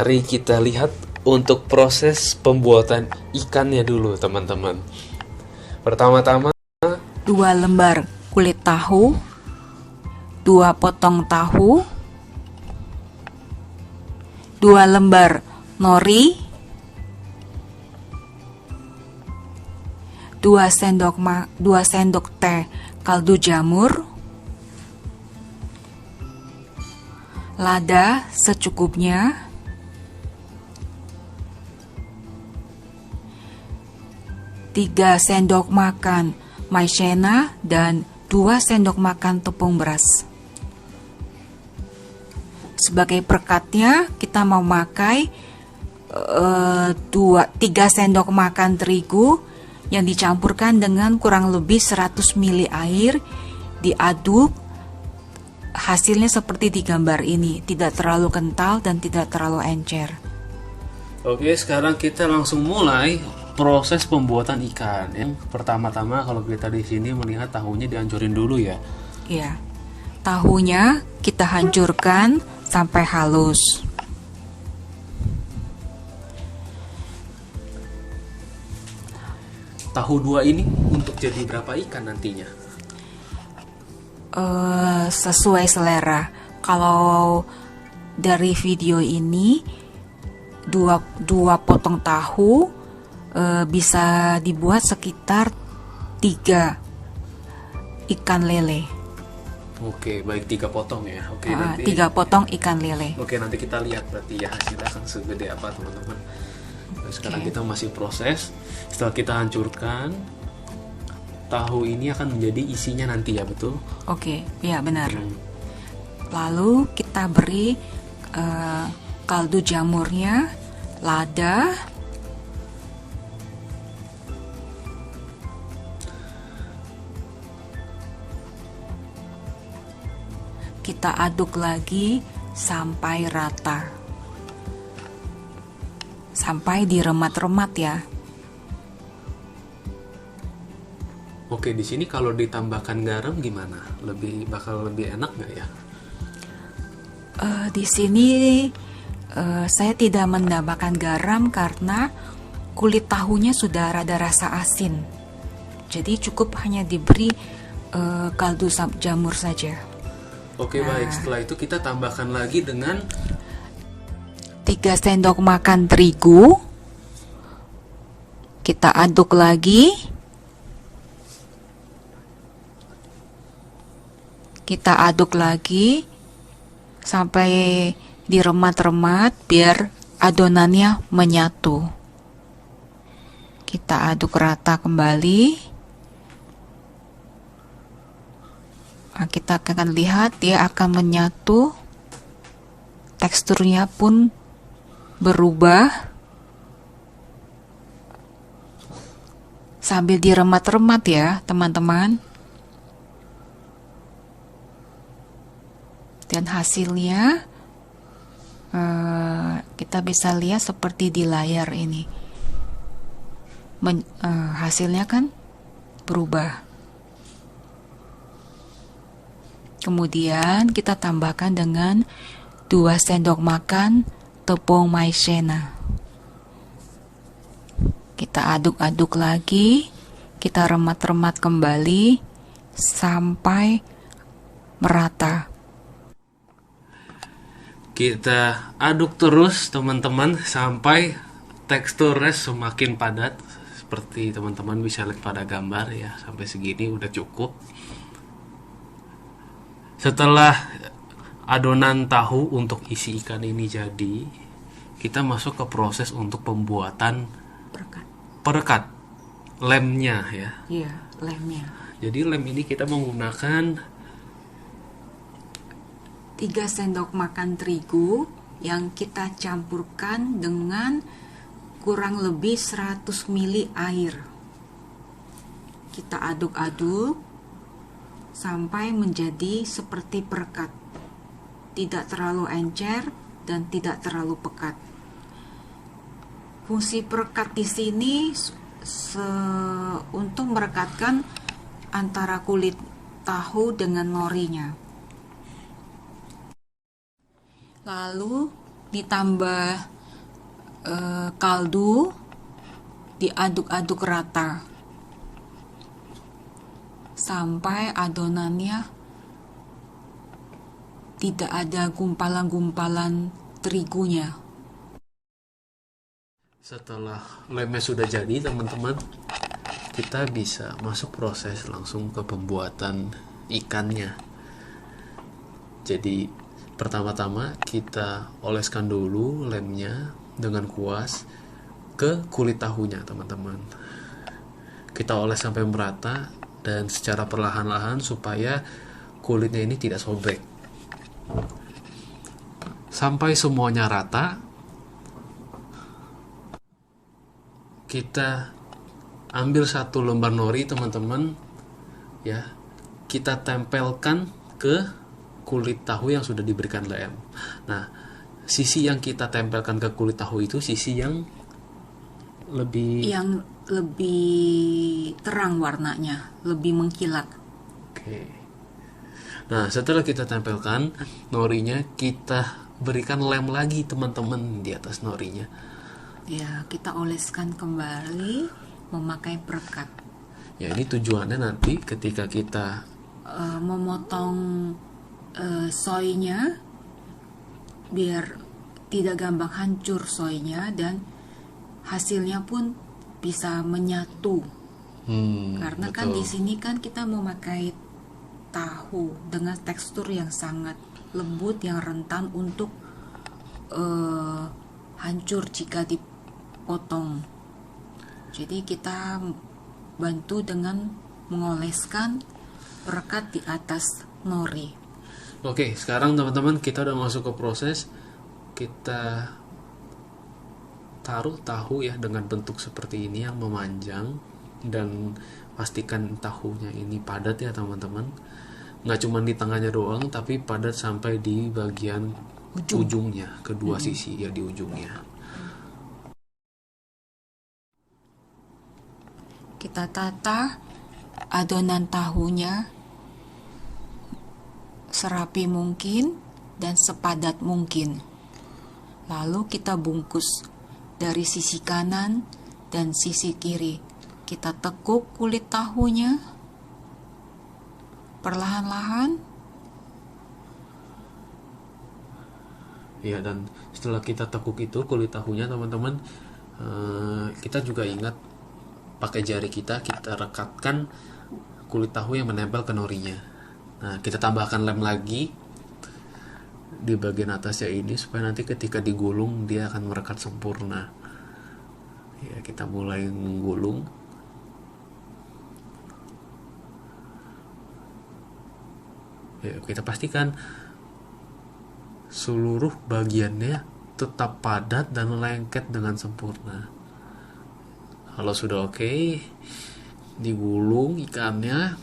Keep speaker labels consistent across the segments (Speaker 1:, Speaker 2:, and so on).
Speaker 1: Mari kita lihat untuk proses pembuatan ikannya dulu, teman-teman. Pertama-tama
Speaker 2: 2 lembar kulit tahu, 2 potong tahu, 2 lembar nori, 2 sendok teh kaldu jamur, lada secukupnya, 3 sendok makan maizena dan 2 sendok makan tepung beras. Sebagai perekatnya kita mau memakai 3 sendok makan terigu yang dicampurkan dengan kurang lebih 100 ml air, diaduk. Hasilnya seperti di gambar ini, tidak terlalu kental dan tidak terlalu encer.
Speaker 1: Oke, sekarang kita langsung mulai proses pembuatan ikan. Yang pertama-tama kalau kita di sini melihat tahunya dihancurin dulu ya.
Speaker 2: Iya. Tahunya kita hancurkan sampai halus.
Speaker 1: Tahu 2 ini untuk jadi berapa ikan nantinya?
Speaker 2: Sesuai selera. Kalau dari video ini dua potong tahu bisa dibuat sekitar 3 ikan lele.
Speaker 1: Oke, baik 3 potong ya. Oke, nanti
Speaker 2: 3 potong ikan lele.
Speaker 1: Oke, nanti kita lihat berarti ya hasilnya akan segede apa, teman-teman. Nah, sekarang kita masih proses. Setelah kita hancurkan, tahu ini akan menjadi isinya nanti ya, betul?
Speaker 2: Oke, ya benar. Lalu kita beri kaldu jamurnya, lada, kita aduk lagi sampai rata, sampai diremat-remat ya.
Speaker 1: Oke, di sini kalau ditambahkan garam gimana? Bakal lebih enak nggak ya?
Speaker 2: Di sini saya tidak menambahkan garam karena kulit tahunya sudah rada rasa asin. Jadi cukup hanya diberi kaldu jamur saja.
Speaker 1: Oke, baik. Setelah itu kita tambahkan lagi dengan
Speaker 2: 3 sendok makan terigu. Kita aduk lagi. Kita aduk lagi sampai diremat-remat biar adonannya menyatu. Kita aduk rata kembali. Nah, kita akan lihat dia akan menyatu. Teksturnya pun berubah. Sambil diremat-remat ya, teman-teman. Dan hasilnya kita bisa lihat seperti di layar ini. Hasilnya kan berubah. Kemudian kita tambahkan dengan 2 sendok makan tepung maizena. Kita aduk-aduk lagi, kita remat-remat kembali sampai merata.
Speaker 1: kita aduk terus, teman-teman, sampai teksturnya semakin padat. Seperti teman-teman bisa lihat pada gambar ya, sampai segini udah cukup. Setelah adonan tahu untuk isi ikan ini jadi, kita masuk ke proses untuk pembuatan perekat lemnya ya.
Speaker 2: Iya, lemnya.
Speaker 1: Jadi lem ini kita menggunakan
Speaker 2: 3 sendok makan terigu yang kita campurkan dengan kurang lebih 100 ml air. Kita aduk-aduk sampai menjadi seperti perekat. Tidak terlalu encer dan tidak terlalu pekat. Fungsi perekat di sini untuk merekatkan antara kulit tahu dengan norinya. Lalu ditambah kaldu diaduk-aduk rata sampai adonannya tidak ada gumpalan-gumpalan terigunya.
Speaker 1: Setelah lemnya sudah jadi teman-teman, kita bisa masuk proses langsung ke pembuatan ikannya. Jadi pertama-tama kita oleskan dulu lemnya dengan kuas ke kulit tahunya teman-teman. Kita oles sampai merata dan secara perlahan-lahan supaya kulitnya ini tidak sobek. Sampai semuanya rata, kita ambil satu lembar nori teman-teman ya, kita tempelkan ke kulit tahu yang sudah diberikan lem. Nah, sisi yang kita tempelkan ke kulit tahu itu sisi yang lebih
Speaker 2: terang warnanya, lebih mengkilat.
Speaker 1: Oke. Nah, setelah kita tempelkan norinya, kita berikan lem lagi teman-teman di atas norinya.
Speaker 2: Ya, kita oleskan kembali memakai perekat.
Speaker 1: Ya, ini tujuannya nanti ketika kita
Speaker 2: memotong soynya biar tidak gampang hancur soynya dan hasilnya pun bisa menyatu. Karena
Speaker 1: betul.
Speaker 2: kan di sini kan kita memakai tahu dengan tekstur yang sangat lembut, yang rentan untuk hancur jika dipotong. Jadi kita bantu dengan mengoleskan perekat di atas nori.
Speaker 1: Oke, sekarang teman-teman kita udah masuk ke proses. Kita taruh tahu ya dengan bentuk seperti ini yang memanjang, dan pastikan tahunya ini padat ya teman-teman. Nggak cuma di tengahnya doang, tapi padat sampai di bagian ujungnya, kedua sisi ya di ujungnya.
Speaker 2: Kita tata adonan tahunya serapi mungkin dan sepadat mungkin. Lalu kita bungkus dari sisi kanan dan sisi kiri. Kita tekuk kulit tahunya perlahan-lahan.
Speaker 1: Ya, dan setelah kita tekuk itu kulit tahunya teman-teman, kita juga ingat pakai jari kita rekatkan kulit tahu yang menempel ke norinya. Nah, kita tambahkan lem lagi di bagian atasnya ini supaya nanti ketika digulung dia akan merekat sempurna. Ya, kita mulai menggulung. Ya, kita pastikan seluruh bagiannya tetap padat dan lengket dengan sempurna. Kalau sudah oke, digulung ikannya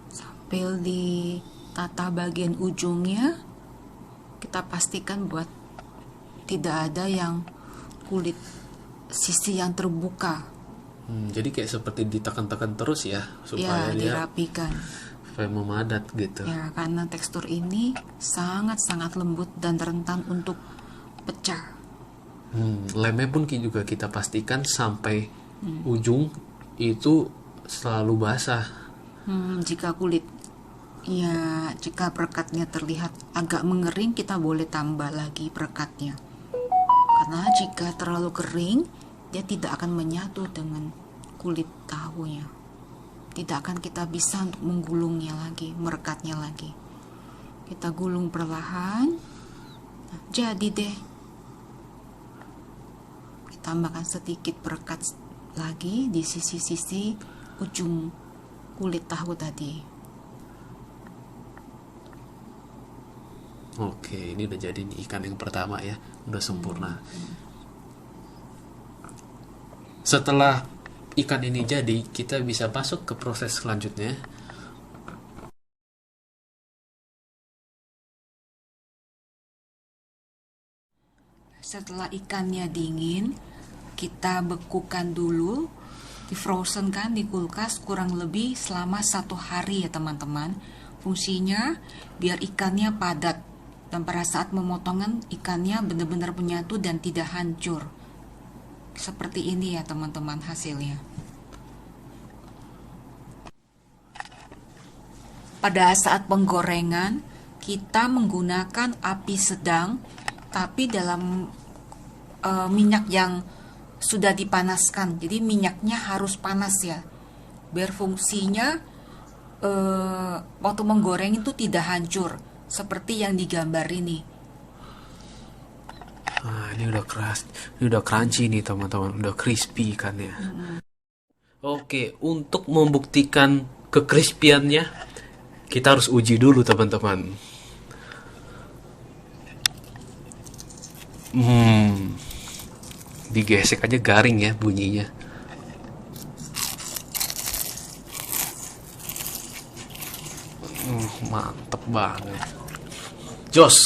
Speaker 2: sambil ditata bagian ujungnya. Kita pastikan buat tidak ada yang kulit sisi yang terbuka.
Speaker 1: Jadi kayak seperti ditekan-tekan terus ya supaya dia
Speaker 2: dirapikan,
Speaker 1: supaya memadat gitu.
Speaker 2: Ya, karena tekstur ini sangat-sangat lembut dan rentan untuk pecah.
Speaker 1: Lemnya pun juga kita pastikan sampai ujung itu selalu basah.
Speaker 2: Jika perekatnya terlihat agak mengering, kita boleh tambah lagi perekatnya. Karena jika terlalu kering, dia tidak akan menyatu dengan kulit tahunya. Tidak akan kita bisa untuk menggulungnya lagi, merekatnya lagi. Kita gulung perlahan. Nah, jadi deh. Kita tambahkan sedikit perekat lagi di sisi-sisi ujung kulit tahu tadi.
Speaker 1: Oke, ini udah jadi nih ikan yang pertama ya, udah sempurna. Setelah ikan ini jadi, kita bisa masuk ke proses selanjutnya.
Speaker 2: Setelah ikannya dingin, kita bekukan dulu, di frozen kan di kulkas kurang lebih selama 1 hari ya teman-teman. Fungsinya biar ikannya padat Dan pada saat pemotongan ikannya benar-benar menyatu dan tidak hancur. Seperti ini ya teman-teman hasilnya. Pada saat penggorengan, kita menggunakan api sedang, tapi dalam minyak yang sudah dipanaskan. Jadi minyaknya harus panas ya, biar fungsinya waktu menggoreng itu tidak hancur, seperti yang digambar ini.
Speaker 1: Nah, ini udah keras, ini udah crunchy nih teman-teman, udah crispy ikannya. Oke, untuk membuktikan kekrispiannya, kita harus uji dulu teman-teman. Digesek aja garing ya bunyinya. Mantep banget. Jos,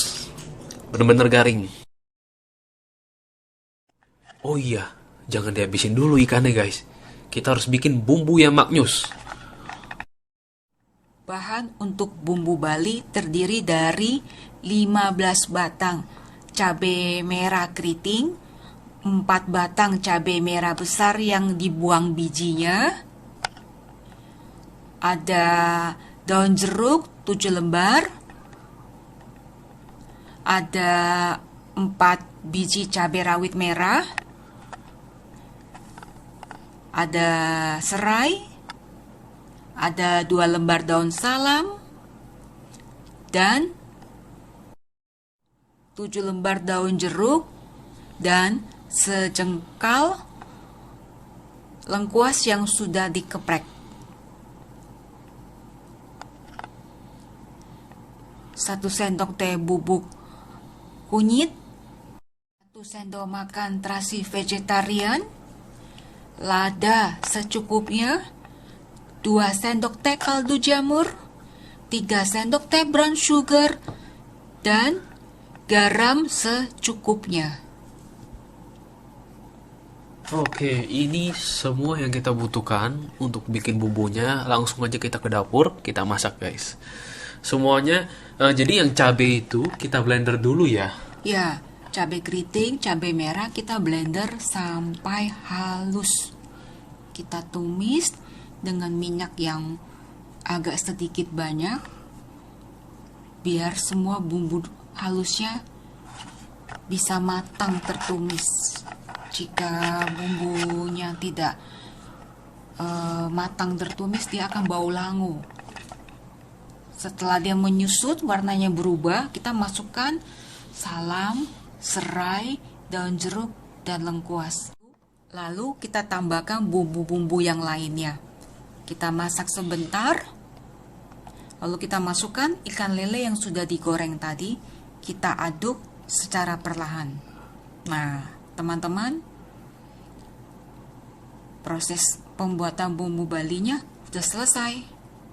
Speaker 1: bener-bener garing. Oh iya, jangan dihabisin dulu ikannya guys. Kita harus bikin bumbu yang maknyus.
Speaker 2: Bahan untuk bumbu Bali terdiri dari 15 batang cabai merah keriting, 4 batang cabai merah besar yang dibuang bijinya, ada daun jeruk 7 lembar, ada 4 biji cabai rawit merah, ada serai, ada 2 lembar daun salam, dan 7 lembar daun jeruk, dan sejengkal lengkuas yang sudah dikeprek. 1 sendok teh bubuk kunyit, 1 sendok makan terasi vegetarian, lada secukupnya, 2 sendok teh kaldu jamur, 3 sendok teh brown sugar, dan garam secukupnya.
Speaker 1: Oke, ini semua yang kita butuhkan untuk bikin bumbunya. Langsung aja kita ke dapur, kita masak guys. Semuanya, jadi yang cabai itu kita blender dulu ya.
Speaker 2: Ya, cabai keriting, cabai merah kita blender sampai halus. Kita tumis dengan minyak yang agak sedikit banyak, biar semua bumbu halusnya bisa matang tertumis. Jika bumbunya tidak matang tertumis, dia akan bau langu. Setelah dia menyusut, warnanya berubah, kita masukkan salam, serai, daun jeruk, dan lengkuas. Lalu kita tambahkan bumbu-bumbu yang lainnya. Kita masak sebentar, lalu kita masukkan ikan lele yang sudah digoreng tadi, kita aduk secara perlahan. Nah, teman-teman, proses pembuatan bumbu Balinya sudah selesai.